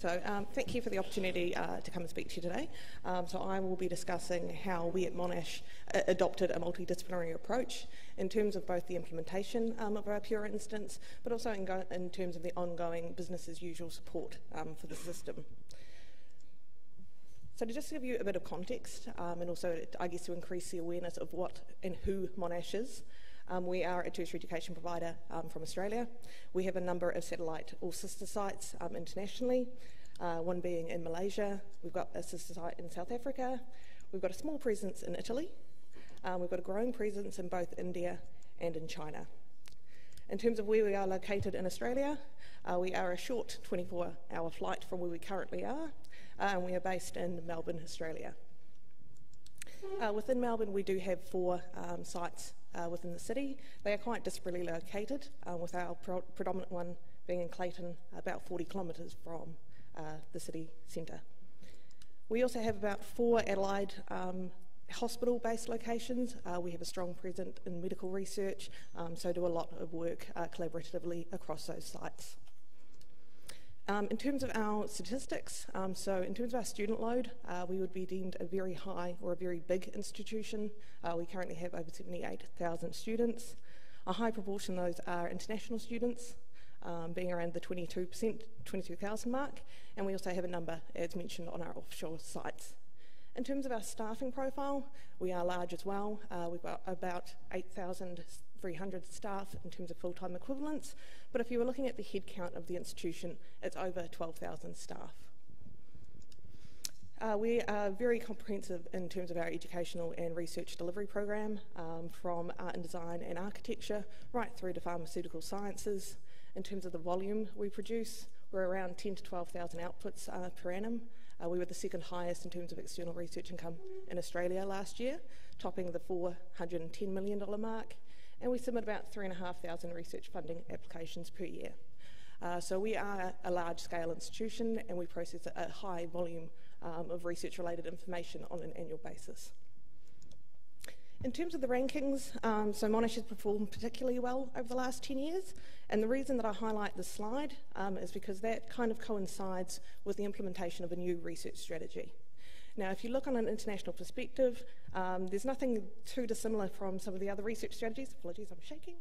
Thank you for the opportunity to come and speak to you today. I will be discussing how we at Monash adopted a multidisciplinary approach in terms of both the implementation of our Pure instance, but also in terms of the ongoing business as usual support for the system. So to just give you a bit of context, and also I guess to increase the awareness of what and who Monash is, we are a tertiary education provider from Australia. We have a number of satellite or sister sites internationally, one being in Malaysia. We've got a sister site in South Africa. We've got a small presence in Italy. We've got a growing presence in both India and in China. In terms of where we are located in Australia, we are a short 24-hour flight from where we currently are, and we are based in Melbourne, Australia. Within Melbourne, we do have 4 sites within the city. They are quite disparately located, with our predominant one being in Clayton, about 40 kilometres from the city centre. We also have about 4 Adelaide hospital-based locations. We have a strong presence in medical research, so do a lot of work collaboratively across those sites. In terms of our statistics, so in terms of our student load, we would be deemed a very high or a very big institution. We currently have over 78,000 students. A high proportion of those are international students, being around the 22,000 mark, and we also have a number, as mentioned, on our offshore sites. In terms of our staffing profile, we are large as well. We've got about 8,300 staff in terms of full-time equivalents, but if you were looking at the headcount of the institution, it's over 12,000 staff. We are very comprehensive in terms of our educational and research delivery program, from art and design and architecture right through to pharmaceutical sciences. In terms of the volume we produce, we're around 10,000 to 12,000 outputs per annum. We were the second highest in terms of external research income in Australia last year, topping the $410 million mark, and we submit about 3,500 research funding applications per year. So we are a large-scale institution, and we process a high volume of research-related information on an annual basis. In terms of the rankings, so Monash has performed particularly well over the last 10 years, and the reason that I highlight this slide is because that kind of coincides with the implementation of a new research strategy. Now, if you look on an international perspective, there's nothing too dissimilar from some of the other research strategies. Apologies, I'm shaking.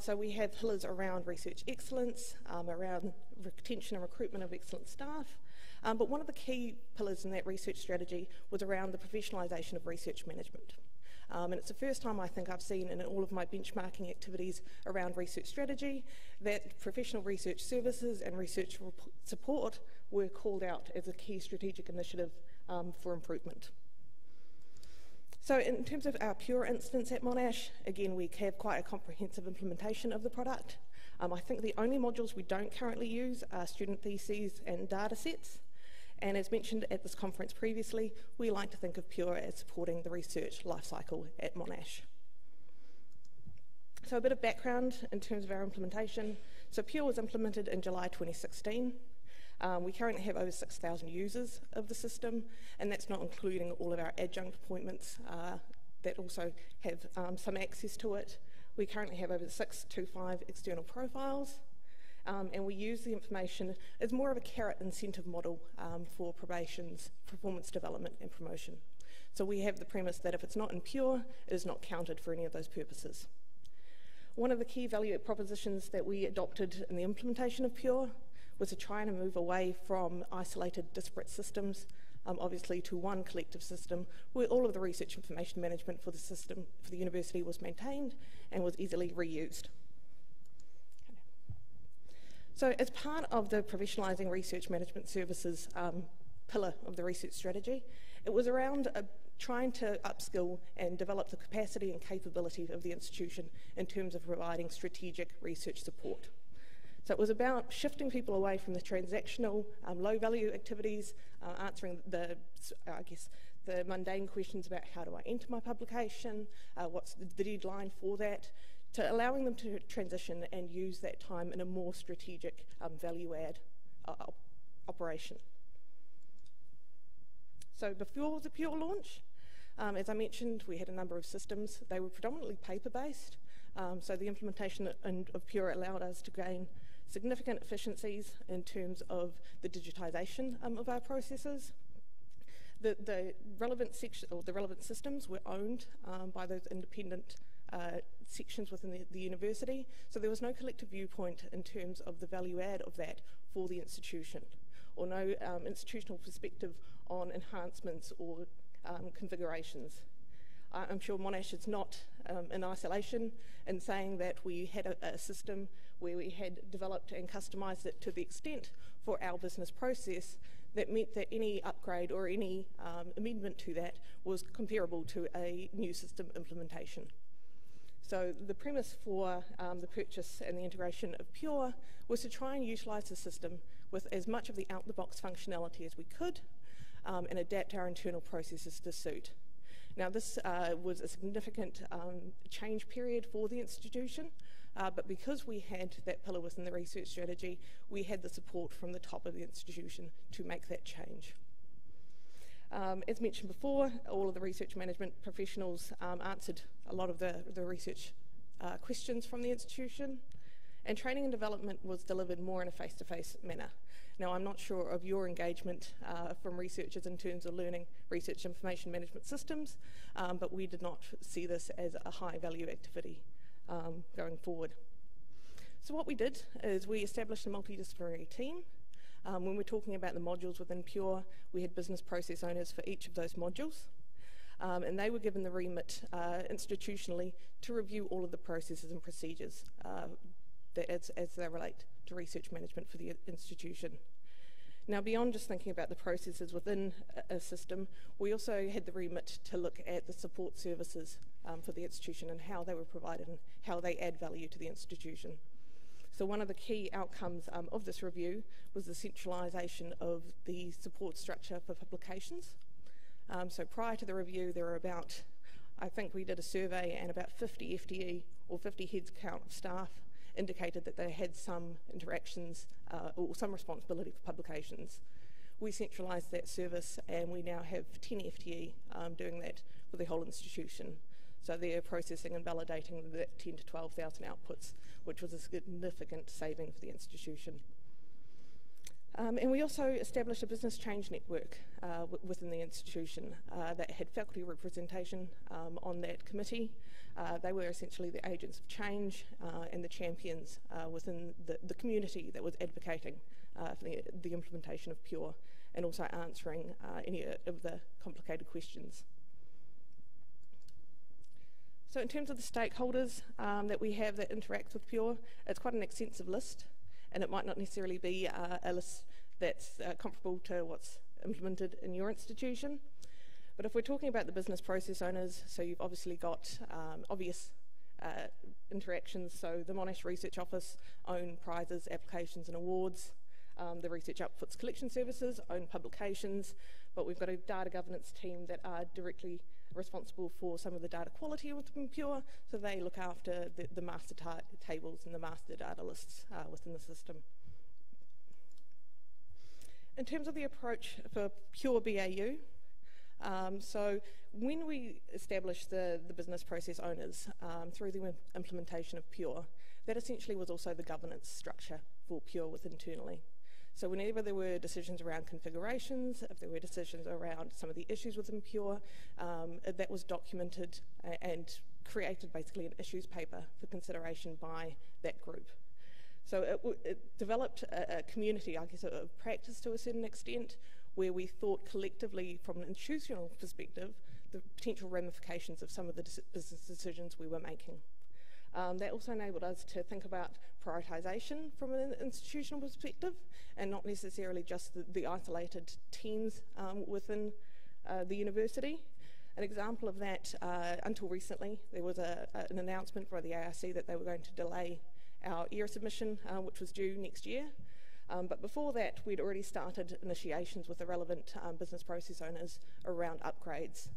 So we have pillars around research excellence, around retention and recruitment of excellent staff, but one of the key pillars in that research strategy was around the professionalisation of research management. And it's the first time I think I've seen in all of my benchmarking activities around research strategy that professional research services and research support were called out as a key strategic initiative for improvement. So in terms of our Pure instance at Monash, again, we have quite a comprehensive implementation of the product. I think the only modules we don't currently use are student theses and data sets. And as mentioned at this conference previously, we like to think of Pure as supporting the research lifecycle at Monash. So a bit of background in terms of our implementation. So Pure was implemented in July 2016. We currently have over 6,000 users of the system, and that's not including all of our adjunct appointments that also have some access to it. We currently have over 625 external profiles. And we use the information as more of a carrot incentive model for probation's performance development and promotion. So we have the premise that if it's not in Pure, it is not counted for any of those purposes. One of the key value propositions that we adopted in the implementation of Pure was to try and move away from isolated, disparate systems, obviously to one collective system where all of the research information management for the system for the university was maintained and was easily reused. So as part of the professionalising research management services pillar of the research strategy, it was around trying to upskill and develop the capacity and capability of the institution in terms of providing strategic research support. So it was about shifting people away from the transactional, low-value activities, answering the mundane questions about how do I enter my publication, what's the deadline for that, to allowing them to transition and use that time in a more strategic value-add operation. So before the Pure launch, as I mentioned, we had a number of systems. They were predominantly paper-based, so the implementation of Pure allowed us to gain significant efficiencies in terms of the digitisation of our processes. The relevant section, or the relevant systems were owned by those independent sections within the university, so there was no collective viewpoint in terms of the value add of that for the institution, or no institutional perspective on enhancements or configurations. I'm sure Monash is not in isolation in saying that we had a system where we had developed and customised it to the extent for our business process that meant that any upgrade or any amendment to that was comparable to a new system implementation. So the premise for the purchase and the integration of Pure was to try and utilise the system with as much of the out-the-box functionality as we could and adapt our internal processes to suit. Now this was a significant change period for the institution, but because we had that pillar within the research strategy, we had the support from the top of the institution to make that change. As mentioned before, all of the research management professionals answered a lot of the research questions from the institution, and training and development was delivered more in a face-to-face manner. Now, I'm not sure of your engagement from researchers in terms of learning research information management systems, but we did not see this as a high-value activity going forward. So what we did is we established a multidisciplinary team. When we're talking about the modules within Pure, we had business process owners for each of those modules, and they were given the remit institutionally to review all of the processes and procedures as they relate to research management for the institution. Now, beyond just thinking about the processes within a system, we also had the remit to look at the support services for the institution and how they were provided and how they add value to the institution. So one of the key outcomes of this review was the centralisation of the support structure for publications. So prior to the review, there were about, I think we did a survey, and about 50 FTE or 50 heads count of staff indicated that they had some interactions or some responsibility for publications. We centralised that service, and we now have 10 FTE doing that for the whole institution. So they're processing and validating the 10 to 12,000 outputs, which was a significant saving for the institution. And we also established a business change network within the institution that had faculty representation on that committee. They were essentially the agents of change and the champions within the community that was advocating for the implementation of Pure, and also answering any of the complicated questions. So in terms of the stakeholders that we have that interact with Pure, it's quite an extensive list, and it might not necessarily be a list that's comparable to what's implemented in your institution. But if we're talking about the business process owners, so you've obviously got obvious interactions. So the Monash Research Office own prizes, applications and awards. The Research Outputs Collection Services own publications, but we've got a data governance team that are directly responsible for some of the data quality within Pure, so they look after the master tables and the master data lists within the system. In terms of the approach for Pure BAU, so when we established the business process owners through the implementation of Pure, that essentially was also the governance structure for Pure internally. So whenever there were decisions around configurations, if there were decisions around some of the issues within Pure, that was documented and created basically an issues paper for consideration by that group. So it developed a community, I guess, of practice to a certain extent, where we thought collectively from an institutional perspective the potential ramifications of some of the business decisions we were making. That also enabled us to think about prioritisation from an institutional perspective, and not necessarily just the isolated teams within the university. An example of that, until recently, there was an announcement by the ARC that they were going to delay our ERA submission, which was due next year. But before that, we'd already started initiations with the relevant business process owners around upgrades.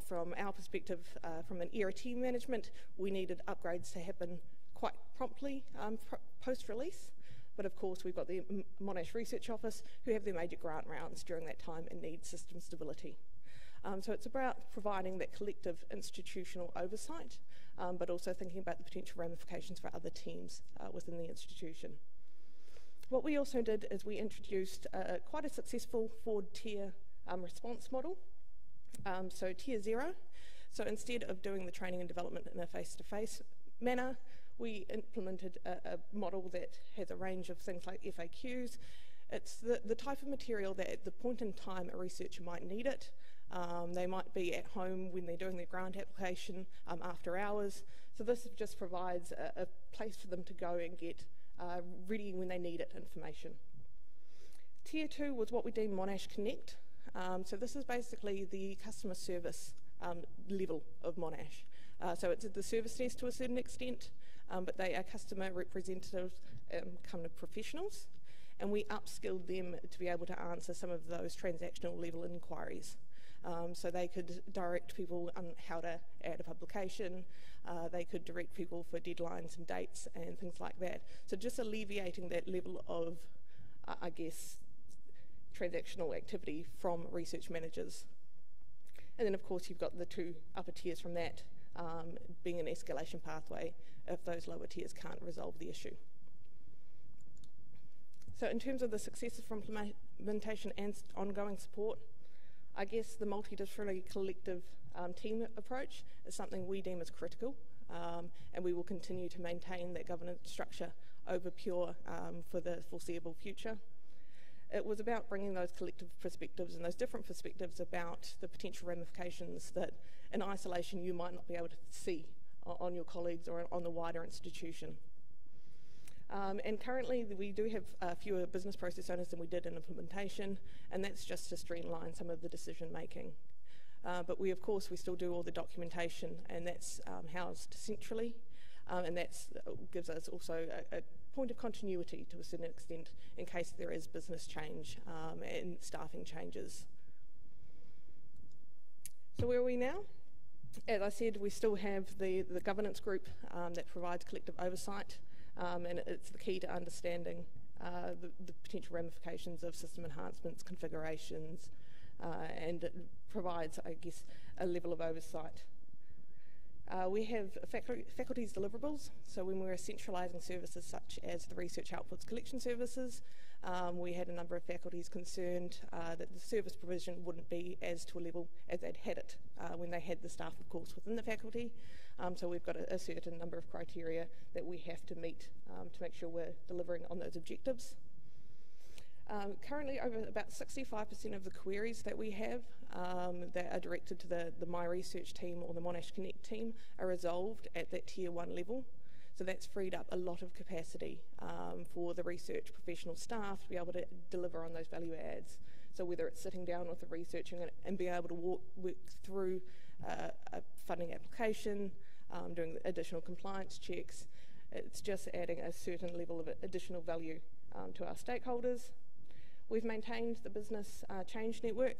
From our perspective, from an ERA team management, we needed upgrades to happen quite promptly post-release. But of course, we've got the Monash Research Office, who have their major grant rounds during that time and need system stability. So it's about providing that collective institutional oversight, but also thinking about the potential ramifications for other teams within the institution. What we also did is we introduced quite a successful 4-tier response model. So tier 0. So instead of doing the training and development in a face-to-face manner, we implemented a model that has a range of things like FAQs. It's the type of material that at the point in time a researcher might need it. They might be at home when they're doing their grant application after hours. So this just provides a place for them to go and get ready when they need it information. Tier 2 was what we deem Monash Connect. So this is basically the customer service level of Monash. So it's the service desk to a certain extent, but they are customer representative kind of professionals, and we upskilled them to be able to answer some of those transactional level inquiries. So they could direct people on how to add a publication, they could direct people for deadlines and dates and things like that. So just alleviating that level of, I guess, transactional activity from research managers. And then of course you've got the 2 upper tiers from that being an escalation pathway if those lower tiers can't resolve the issue. So in terms of the successful implementation and ongoing support, I guess the multidisciplinary collective team approach is something we deem as critical, and we will continue to maintain that governance structure over Pure for the foreseeable future. It was about bringing those collective perspectives and those different perspectives about the potential ramifications that in isolation you might not be able to see on your colleagues or on the wider institution. And currently we do have fewer business process owners than we did in implementation, and that's just to streamline some of the decision making. But we still do all the documentation, and that's housed centrally, and that gives us also a point of continuity to a certain extent in case there is business change and staffing changes. So where are we now? As I said, we still have the governance group that provides collective oversight, and it's the key to understanding the potential ramifications of system enhancements, configurations, and it provides, I guess, a level of oversight. We have faculty's deliverables, so when we were centralising services such as the research outputs collection services, we had a number of faculties concerned that the service provision wouldn't be as to a level as they'd had it when they had the staff, of course, within the faculty. So we've got a certain number of criteria that we have to meet to make sure we're delivering on those objectives. Currently, over about 65% of the queries that we have that are directed to the My Research team or the Monash Connect team are resolved at that Tier 1 level. So that's freed up a lot of capacity for the research professional staff to be able to deliver on those value adds. So whether it's sitting down with the researcher and being able to work through a funding application, doing additional compliance checks, it's just adding a certain level of additional value to our stakeholders. We've maintained the business change network,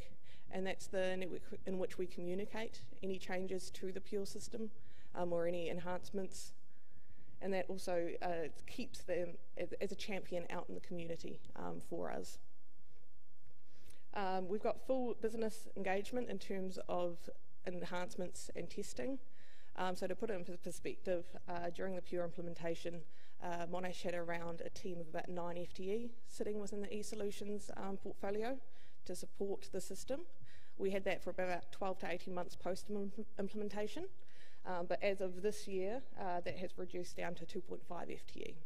and that's the network in which we communicate any changes to the Pure system or any enhancements, and that also keeps them as a champion out in the community for us. We've got full business engagement in terms of enhancements and testing. So to put it in perspective, during the Pure implementation, Monash had around a team of about 9 FTE sitting within the eSolutions portfolio to support the system. We had that for about 12 to 18 months post-implementation, but as of this year, that has reduced down to 2.5 FTE.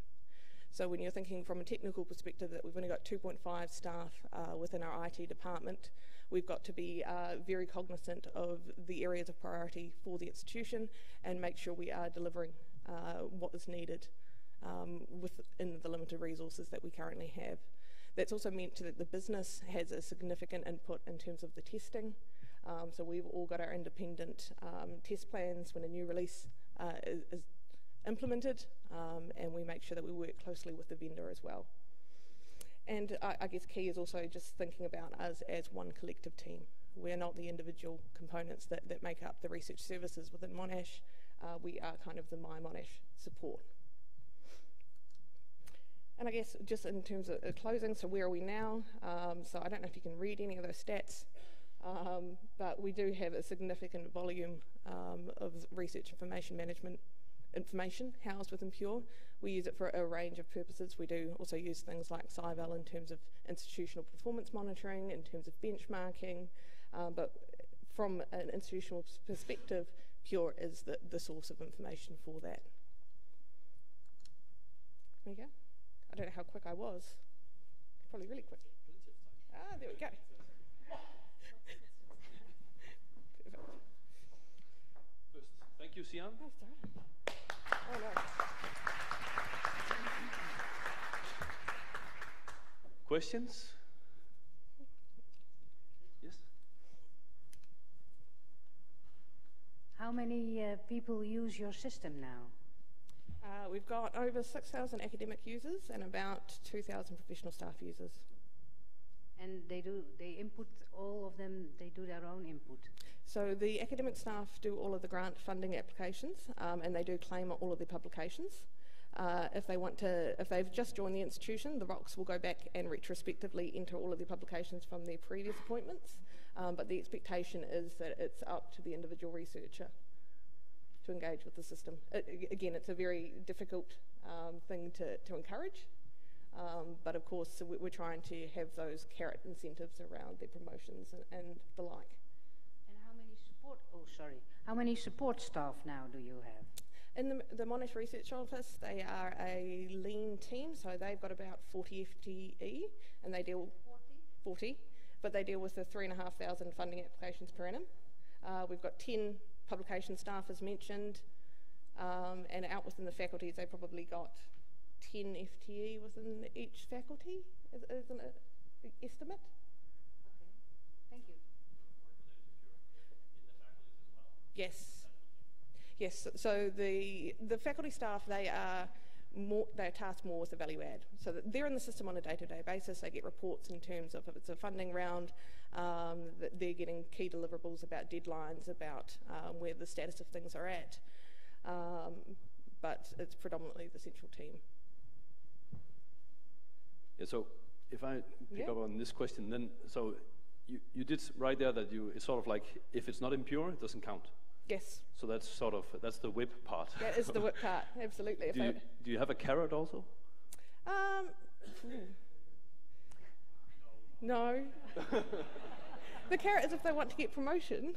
So when you're thinking from a technical perspective that we've only got 2.5 staff within our IT department, we've got to be very cognizant of the areas of priority for the institution and make sure we are delivering what is needed within the limited resources that we currently have. That's also meant that the business has a significant input in terms of the testing. So we've all got our independent test plans when a new release is implemented, and we make sure that we work closely with the vendor as well. And I guess key is also just thinking about us as one collective team. We're not the individual components that make up the research services within Monash. We are kind of the My Monash support. And I guess just in terms of closing, so where are we now? So I don't know if you can read any of those stats, but we do have a significant volume of research information management information housed within Pure. We use it for a range of purposes. We do also use things like SciVal in terms of institutional performance monitoring, in terms of benchmarking, but from an institutional perspective, Pure is the source of information for that. There you go. I don't know how quick I was. Probably really quick. Ah, there we go. Thank you, Sian. Oh, sorry. Oh, no. Questions? Yes? How many people use your system now? We've got over 6,000 academic users and about 2,000 professional staff users. And they input, all of them, they do their own input? So the academic staff do all of the grant funding applications, and they do claim all of their publications. If they've just joined the institution, the ROCS will go back and retrospectively enter all of their publications from their previous appointments, but the expectation is that it's up to the individual researcher to engage with the system. Again, it's a very difficult thing to encourage, but of course we're trying to have those carrot incentives around their promotions and the like. And how many support staff now do you have? In the Monash Research Office, they are a lean team, so they've got about 40 FTE, and they deal 40, but they deal with the 3,500 funding applications per annum. We've got 10 publication staff, as mentioned, and out within the faculties, they probably got 10 FTE within each faculty, is an estimate. Okay, thank you. Yes. Yes, so the faculty staff, they are tasked more with the value add. So that they're in the system on a day-to-day basis. They get reports in terms of if it's a funding round, that they're getting key deliverables about deadlines, about where the status of things are at. But it's predominantly the central team. Yeah, so if I pick up on this question, then so you did write there that it's sort of like if it's not impure, it doesn't count. Yes. So that's the whip part. That is the whip part, absolutely. Do you have a carrot also? No. The carrot is if they want to get promotion.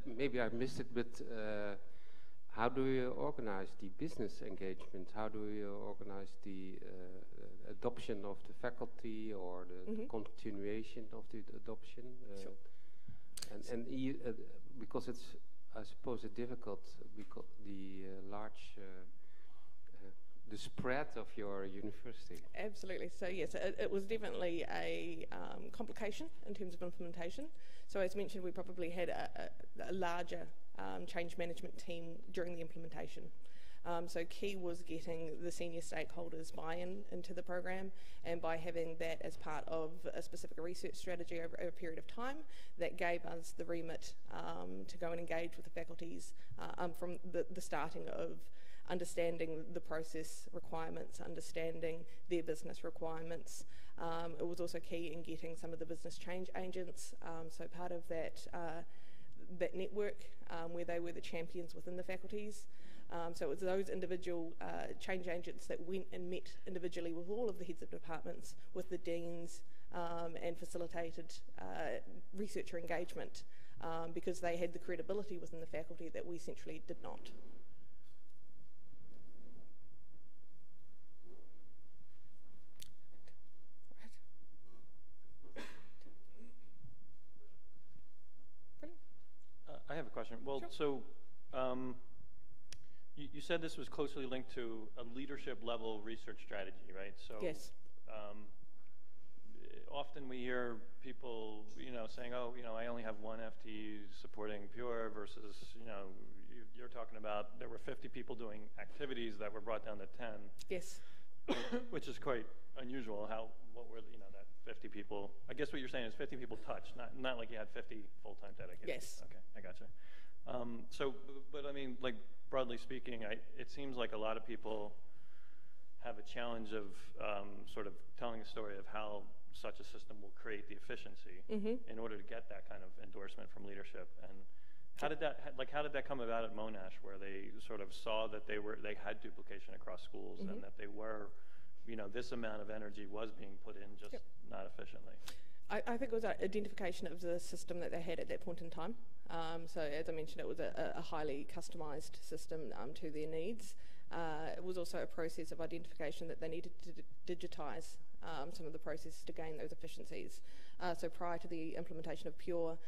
Maybe I missed it, but how do you organize the business engagement? How do you organize the adoption of the faculty or the continuation of the adoption? Sure. Because it's, I suppose, difficult because the large, the spread of your university. Absolutely. So yes, it was definitely a complication in terms of implementation. So as mentioned, we probably had a larger change management team during the implementation. So key was getting the senior stakeholders buy-in into the program, and by having that as part of a specific research strategy over a period of time, that gave us the remit to go and engage with the faculties from the starting of understanding the process requirements, understanding their business requirements. It was also key in getting some of the business change agents, so part of that network where they were the champions within the faculties. So it was those individual change agents that went and met individually with all of the heads of departments, with the deans, and facilitated researcher engagement because they had the credibility within the faculty that we centrally did not. I have a question. Well, sure. So you said this was closely linked to a leadership level research strategy, right? So yes. Often we hear people, saying, "Oh, I only have one FTE supporting Pure," versus, you're talking about there were 50 people doing activities that were brought down to 10. Yes. Which is quite unusual. What were that 50 people? I guess what you're saying is 50 people touched, not like you had 50 full-time dedicated. Yes. Okay, I gotcha. But I mean, like broadly speaking, it seems like a lot of people have a challenge of sort of telling a story of how such a system will create the efficiency in order to get that kind of endorsement from leadership. And how did that come about at Monash, where they sort of saw that they had duplication across schools and that they were, this amount of energy was being put in just not efficiently? I think it was an identification of the system that they had at that point in time. So as I mentioned, it was a highly customised system to their needs. It was also a process of identification that they needed to digitise some of the processes to gain those efficiencies. So prior to the implementation of Pure,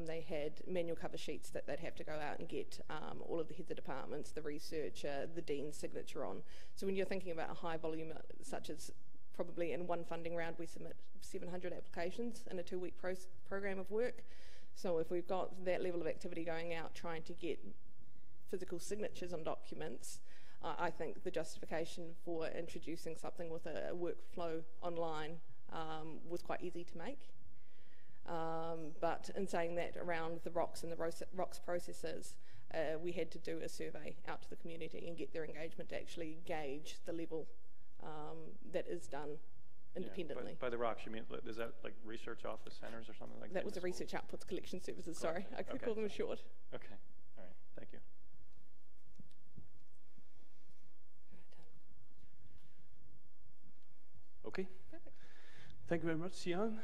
they had manual cover sheets that they'd have to go out and get all of the heads of departments, the researcher, the dean's signature on. So when you're thinking about a high volume such as probably in one funding round we submit 700 applications in a 2-week program of work. So if we've got that level of activity going out trying to get physical signatures on documents, I think the justification for introducing something with a workflow online was quite easy to make. But in saying that, around the ROCS and the ROCS processes, we had to do a survey out to the community and get their engagement to actually gauge the level that is done independently. By the ROCS, you mean, is that like research office centers or something like that? That was the research outputs collection services, sorry. I could call them short. Okay, all right, thank you. Okay. Perfect. Thank you very much, Sian.